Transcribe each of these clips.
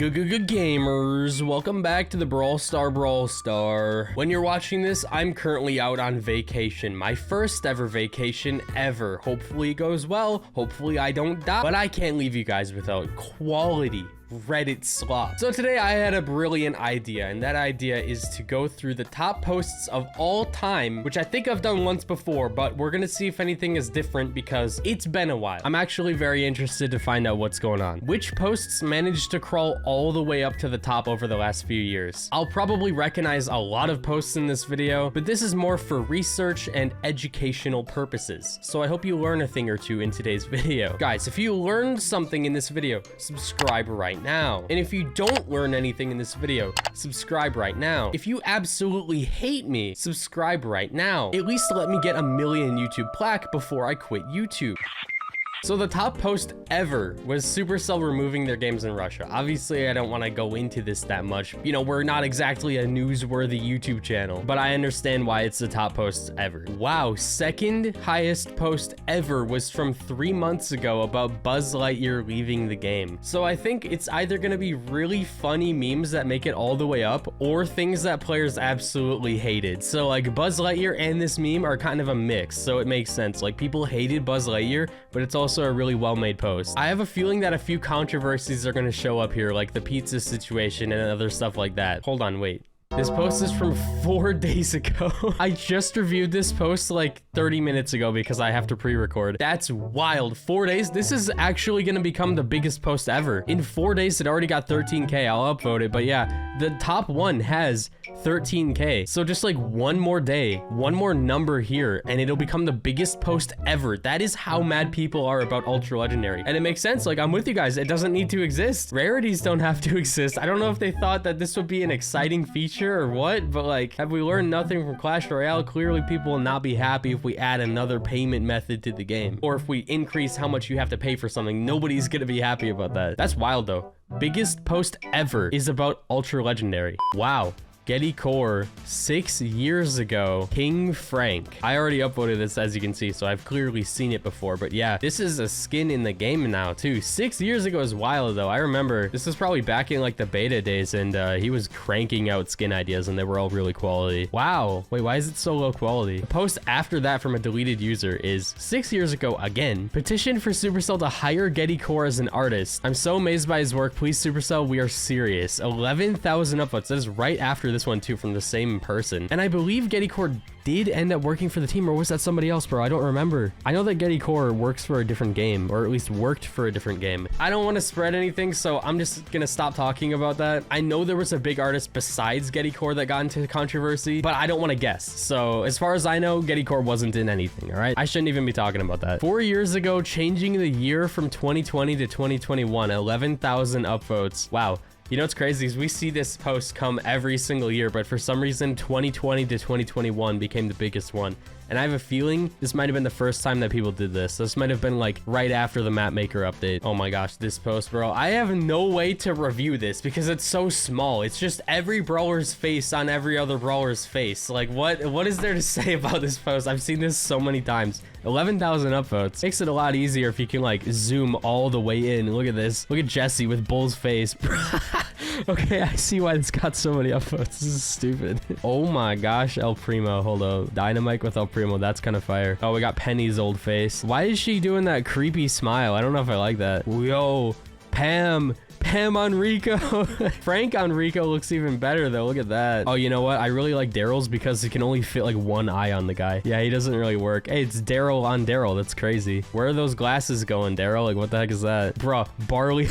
Good gamers, welcome back to the Brawl Star. When you're watching this, I'm currently out on vacation, my first ever vacation ever. Hopefully it goes well, hopefully I don't die, but I can't leave you guys without quality Reddit slop. So today I had a brilliant idea, and that idea is to go through the top posts of all time, which I think I've done once before, but we're gonna see if anything is different because it's been a while. I'm actually very interested to find out what's going on. Which posts managed to crawl all the way up to the top over the last few years? I'll probably recognize a lot of posts in this video, but this is more for research and educational purposes. So I hope you learn a thing or two in today's video. Guys, if you learned something in this video, subscribe right now. And if you don't learn anything in this video, subscribe right now. If you absolutely hate me, subscribe right now. At least let me get a million YouTube plaque before I quit YouTube. So the top post ever was Supercell removing their games in Russia. Obviously, I don't want to go into this that much. You know, we're not exactly a newsworthy YouTube channel, but I understand why it's the top post ever. Wow, second highest post ever was from 3 months ago about Buzz Lightyear leaving the game. So I think it's either going to be really funny memes that make it all the way up, or things that players absolutely hated. So like Buzz Lightyear and this meme are kind of a mix, so it makes sense. Like people hated Buzz Lightyear, but it's also a really well-made post. I have a feeling that a few controversies are going to show up here, like the pizza situation and other stuff like that. Hold on, wait. This post is from 4 days ago. I just reviewed this post like 30 minutes ago because I have to pre-record. That's wild. 4 days? This is actually going to become the biggest post ever. In 4 days, it already got 13K. I'll upvote it. But yeah, the top one has 13K. So just like one more day, one more number here, and it'll become the biggest post ever. That is how mad people are about Ultra Legendary. And it makes sense. Like, I'm with you guys. It doesn't need to exist. Rarities don't have to exist. I don't know if they thought that this would be an exciting feature or what, but like, have we learned nothing from Clash Royale? Clearly people will not be happy if we add another payment method to the game, or if we increase how much you have to pay for something. Nobody's gonna be happy about that. That's wild though. Biggest post ever is about Ultra Legendary. Wow. Getty Core 6 years ago, King Frank. I already uploaded this, as you can see, so I've clearly seen it before, but yeah, this is a skin in the game now too. 6 years ago is wild though. I remember this is probably back in like the beta days, and he was cranking out skin ideas and they were all really quality. Wow, wait, why is it so low quality? The post after that from a deleted user is 6 years ago again. Petition for Supercell to hire Getty Core as an artist. I'm so amazed by his work. Please Supercell, we are serious. 11,000 upvotes. That is right after this one too, from the same person. And I believe Getty Core did end up working for the team, or was that somebody else, bro? I don't remember. I know that Getty Core works for a different game, or at least worked for a different game. I don't want to spread anything, so I'm just gonna stop talking about that. I know there was a big artist besides Getty Core that got into controversy, but I don't want to guess. So as far as I know, Getty Core wasn't in anything, all right? I shouldn't even be talking about that. 4 years ago, changing the year from 2020 to 2021, 11,000 upvotes. Wow. You know what's crazy is we see this post come every single year, but for some reason 2020 to 2021 became the biggest one. And I have a feeling this might have been the first time that people did this. This might have been like right after the map maker update. Oh my gosh, this post, bro. I have no way to review this because it's so small. It's just every brawler's face on every other brawler's face. Like what is there to say about this post? I've seen this so many times. 11,000 upvotes. Makes it a lot easier if you can like zoom all the way in. Look at this. Look at Jesse with Bull's face. Okay, I see why this got so many upvotes. This is stupid. Oh my gosh, El Primo. Hold up. Dynamite with El Primo. That's kind of fire. Oh, we got Penny's old face. Why is she doing that creepy smile? I don't know if I like that. Yo, Pam on Rico. Frank on Rico looks even better though. Look at that. Oh, you know what? I really like Daryl's because it can only fit like one eye on the guy. Yeah, he doesn't really work. Hey, it's Daryl on Daryl. That's crazy. Where are those glasses going, Daryl? Like, what the heck is that? Bruh, Barley.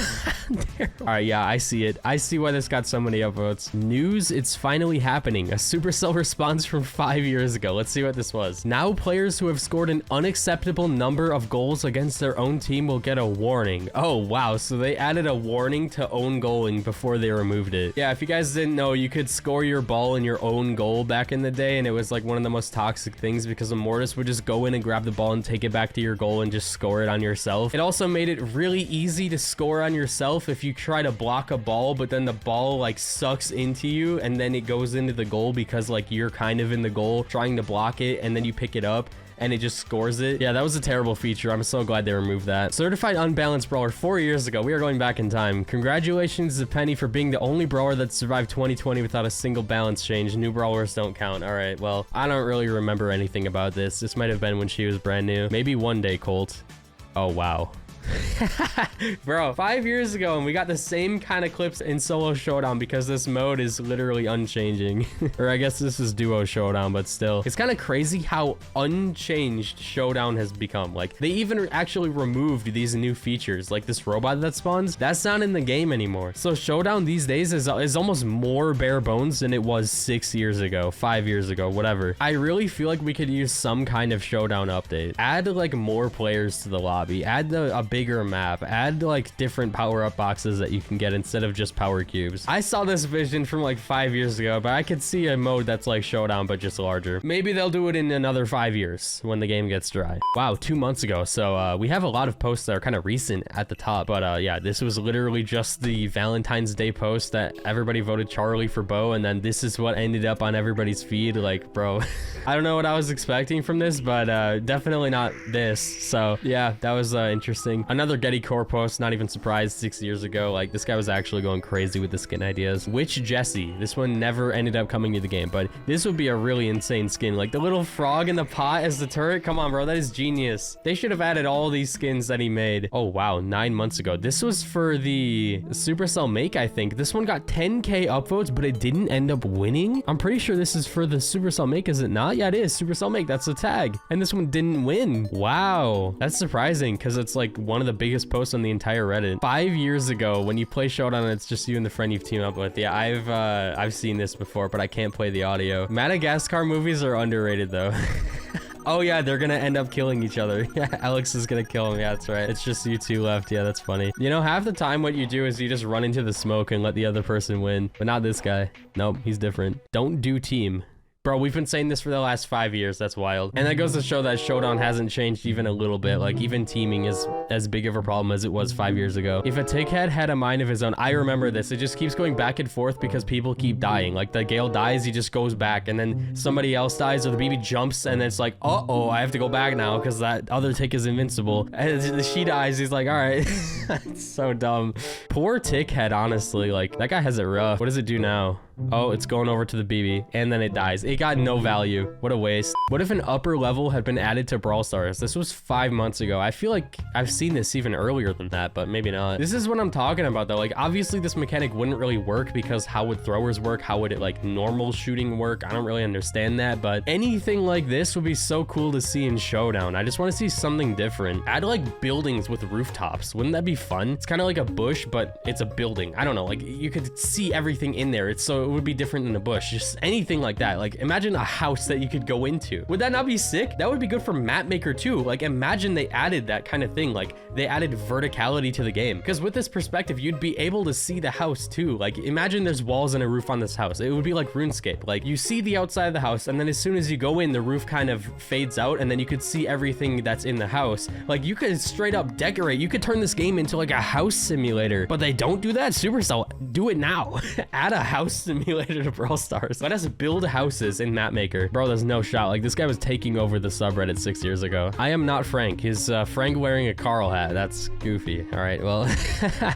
All right, yeah, I see it. I see why this got so many upvotes. News, it's finally happening. A Supercell response from 5 years ago. Let's see what this was. Now players who have scored an unacceptable number of goals against their own team will get a warning. Oh, wow. So they added a warning to own goaling before they removed it. Yeah, if you guys didn't know, you could score your ball in your own goal back in the day, and it was like one of the most toxic things because a Mortis would just go in and grab the ball and take it back to your goal and just score it on yourself. It also made it really easy to score on yourself if you try to block a ball, but then the ball like sucks into you and then it goes into the goal because like you're kind of in the goal trying to block it, and then you pick it up. and it just scores it. Yeah, that was a terrible feature. I'm so glad they removed that. Certified Unbalanced Brawler 4 years ago. We are going back in time. Congratulations to Penny for being the only brawler that survived 2020 without a single balance change. New brawlers don't count. All right, well, I don't really remember anything about this. This might have been when she was brand new. Maybe one day, Colt. Oh, wow. Bro, 5 years ago, and we got the same kind of clips in solo showdown because this mode is literally unchanging. Or I guess this is duo showdown, but still. It's kind of crazy how unchanged showdown has become. Like, they even actually removed these new features, like this robot that spawns. That's not in the game anymore. So showdown these days is almost more bare bones than it was 6 years ago, 5 years ago, whatever. I really feel like we could use some kind of showdown update. Add like more players to the lobby. Add a bigger map. Add like different power-up boxes that you can get instead of just power cubes. I saw this vision from like 5 years ago, but I could see a mode that's like showdown but just larger. Maybe they'll do it in another 5 years when the game gets dry. Wow, 2 months ago. So we have a lot of posts that are kind of recent at the top, but yeah, this was literally just the Valentine's Day post that everybody voted Charlie for Bo, and then this is what ended up on everybody's feed. Like, bro, I don't know what I was expecting from this, but definitely not this. So yeah, that was interesting. Another Getty Core post, not even surprised, 6 years ago. Like, this guy was actually going crazy with the skin ideas. Witch Jessie. This one never ended up coming to the game, but this would be a really insane skin. Like, the little frog in the pot as the turret. Come on, bro. That is genius. They should have added all these skins that he made. Oh, wow. 9 months ago. This was for the Supercell Make, I think. This one got 10K upvotes, but it didn't end up winning. I'm pretty sure this is for the Supercell Make, is it not? Yeah, it is. Supercell Make. That's the tag. And this one didn't win. Wow. That's surprising because it's like one of the biggest posts on the entire Reddit. 5 years ago, when you play Showdown, it's just you and the friend you've teamed up with. Yeah, I've seen this before, but I can't play the audio. Madagascar movies are underrated though. Oh yeah, they're gonna end up killing each other. Yeah, Alex is gonna kill him. Yeah, that's right. It's just you two left. Yeah, that's funny. You know, half the time what you do is you just run into the smoke and let the other person win. But not this guy. Nope, he's different. Don't do team. Bro, we've been saying this for the last 5 years. That's wild. And that goes to show that Showdown hasn't changed even a little bit. Like, even teaming is as big of a problem as it was 5 years ago. If a tickhead had a mind of his own, I remember this. It just keeps going back and forth because people keep dying. Like, the Gale dies, he just goes back. And then somebody else dies or the BB jumps and it's like, uh-oh, I have to go back now because that other tick is invincible. And she dies, he's like, all right. It's so dumb. Poor tickhead, honestly. Like, that guy has it rough. What does it do now? Oh, it's going over to the BB, and then it dies. It got no value. What a waste. What if an upper level had been added to Brawl Stars? This was 5 months ago. I feel like I've seen this even earlier than that, but maybe not. This is what I'm talking about, though. Like, obviously, this mechanic wouldn't really work because how would throwers work? How would it, like, normal shooting work? I don't really understand that, but anything like this would be so cool to see in Showdown. I just want to see something different. Add, like, buildings with rooftops. Wouldn't that be fun? It's kind of like a bush, but it's a building. I don't know. Like, you could see everything in there. It's so... it would be different than a bush, just anything like that. Like, imagine a house that you could go into. Would that not be sick? That would be good for map maker too. Like, imagine they added that kind of thing. Like, they added verticality to the game, because with this perspective you'd be able to see the house too. Like, imagine there's walls and a roof on this house. It would be like RuneScape. Like, you see the outside of the house, and then as soon as you go in, the roof kind of fades out, and then you could see everything that's in the house. Like, you could straight up decorate. You could turn this game into like a house simulator, but they don't do that. Supercell, do it now. Add a house simulator to Brawl Stars. Let us build houses in Mapmaker. Bro, there's no shot. Like, this guy was taking over the subreddit 6 years ago. I am not Frank. Is Frank wearing a Carl hat? That's goofy. All right, well,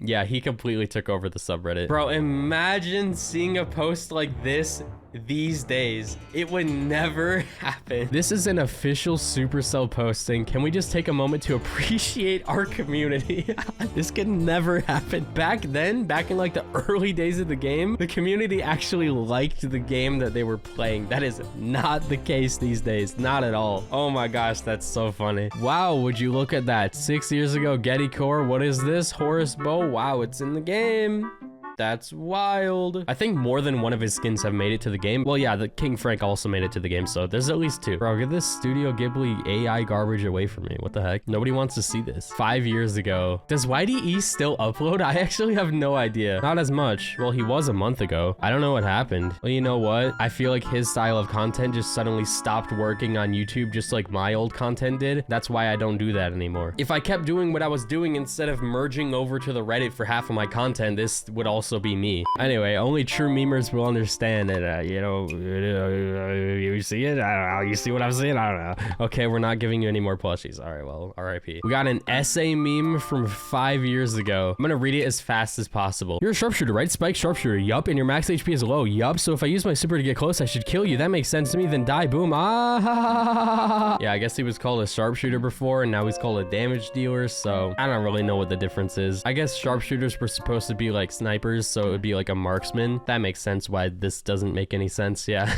yeah, he completely took over the subreddit. Bro, imagine seeing a post like this these days. It would never happen. This is an official Supercell posting. Can we just take a moment to appreciate our community? This could never happen. Back then, back in like the early days of the game, the community actually liked the game that they were playing. That is not the case these days. Not at all. Oh my gosh, that's so funny. Wow, would you look at that? 6 years ago, Getty Core. What is this? Horus Bow. Wow, it's in the game. That's wild. I think more than one of his skins have made it to the game. Well, yeah, the King Frank also made it to the game, so there's at least 2. Bro, get this Studio Ghibli AI garbage away from me. What the heck? Nobody wants to see this. 5 years ago. Does YDE still upload? I actually have no idea. Not as much. Well, he was a month ago. I don't know what happened. Well, you know what? I feel like his style of content just suddenly stopped working on YouTube just like my old content did. That's why I don't do that anymore. If I kept doing what I was doing instead of merging over to the Reddit for half of my content, this would also also be me. Anyway, only true memers will understand it. You know, you see it? I don't know. You see what I'm saying? I don't know. Okay, we're not giving you any more plushies. All right, well, RIP. We got an essay meme from 5 years ago. I'm gonna read it as fast as possible. You're a sharpshooter, right? Spike sharpshooter. Yup, and your max HP is low. Yup, so if I use my super to get close, I should kill you. That makes sense to me. Then die. Boom. Ah. Yeah, I guess he was called a sharpshooter before, and now he's called a damage dealer, so I don't really know what the difference is. I guess sharpshooters were supposed to be like snipers, so it would be like a marksman. That makes sense why this doesn't make any sense, yeah.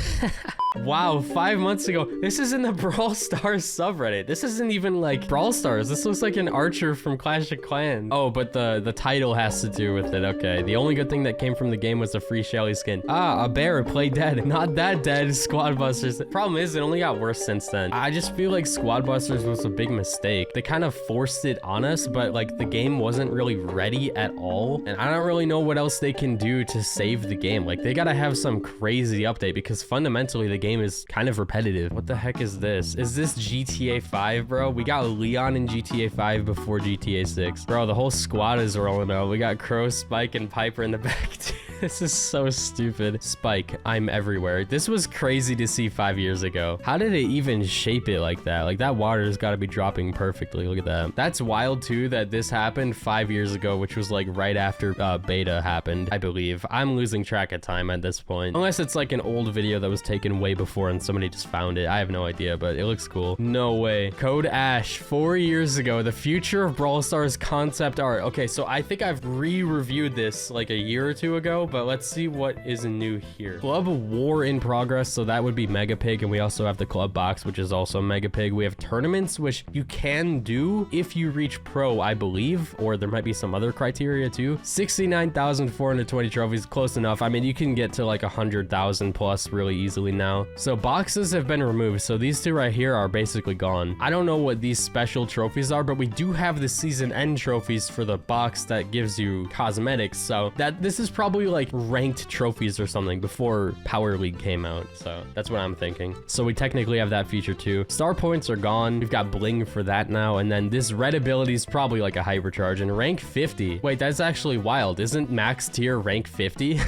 Wow, 5 months ago. This is in the Brawl Stars subreddit. This isn't even like Brawl Stars. This looks like an archer from Clash of Clans. Oh, but the title has to do with it. Okay. The only good thing that came from the game was a free Shelly skin. Ah, a bear, play dead. Not that dead. Squad Busters. The problem is it only got worse since then. I just feel like Squad Busters was a big mistake. They kind of forced it on us, but like the game wasn't really ready at all. And I don't really know what else they can do to save the game. Like they gotta have some crazy update because fundamentally the game is kind of repetitive. What the heck is this? Is this GTA 5, bro? We got Leon in GTA 5 before GTA 6. Bro, the whole squad is rolling out. We got Crow, Spike, and Piper in the back too. This is so stupid. Spike, I'm everywhere. This was crazy to see 5 years ago. How did it even shape it like that? Like that water's got to be dropping perfectly. Look at that. That's wild too that this happened 5 years ago, which was like right after beta happened, I believe. I'm losing track of time at this point. Unless it's like an old video that was taken way before and somebody just found it. I have no idea, but it looks cool. No way. Code Ash, 4 years ago. The future of Brawl Stars concept art. Okay, so I think I've re-reviewed this like a year or two ago, but let's see what is new here. Club War in progress, so that would be Mega Pig, and we also have the Club Box, which is also Mega Pig. We have tournaments, which you can do if you reach Pro, I believe, or there might be some other criteria too. 69,420 trophies, close enough. I mean, you can get to like 100,000 plus really easily now. So boxes have been removed, so these two right here are basically gone. I don't know what these special trophies are, but we do have the season end trophies for the box that gives you cosmetics, so this is probably like ranked trophies or something before Power League came out, so that's what I'm thinking. So we technically have that feature too. Star points are gone. We've got bling for that now, and then this red ability is probably like a hypercharge and rank 50. Wait, that's actually wild. Isn't max tier rank 50?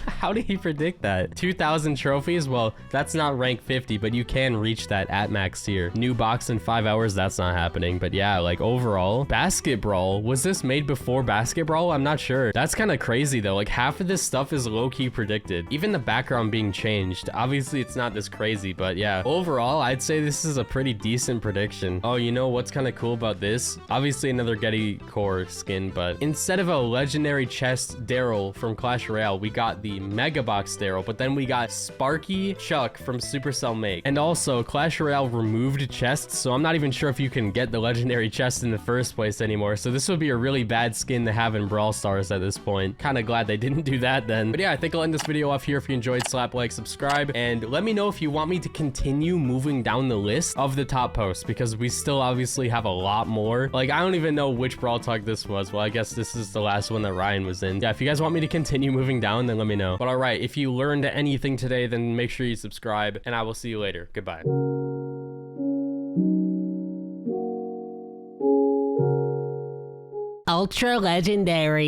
How did he predict that? 2,000 trophies? Well, that's not rank 50, but you can reach that at max tier. New box in 5 hours, that's not happening. But yeah, like overall, Basket Brawl, was this made before Basket Brawl? I'm not sure. That's kind of crazy though. Like half of this stuff is low-key predicted. Even the background being changed. Obviously, it's not this crazy, but yeah. Overall, I'd say this is a pretty decent prediction. Oh, you know what's kind of cool about this? Obviously, another Getty Core skin, but instead of a legendary chest Daryl from Clash Royale, we got the Mega Box Daryl, but then we got Sparky Chuck from Supercell Make. And also, Clash Royale removed chests, so I'm not even sure if you can get the legendary chest in the first place anymore. So this would be a really bad skin to have in Brawl Stars at this point. Kind of glad they didn't do that then. But yeah, I think I'll end this video off here. If you enjoyed, slap like, subscribe, and let me know if you want me to continue moving down the list of the top posts, because we still obviously have a lot more. Like, I don't even know which Brawl Talk this was. Well, I guess this is the last one that Ryan was in. Yeah, if you guys want me to continue moving down, then let me know. But all right, if you learned anything today, then make sure you subscribe, and I will see you later. Goodbye. Ultra legendary.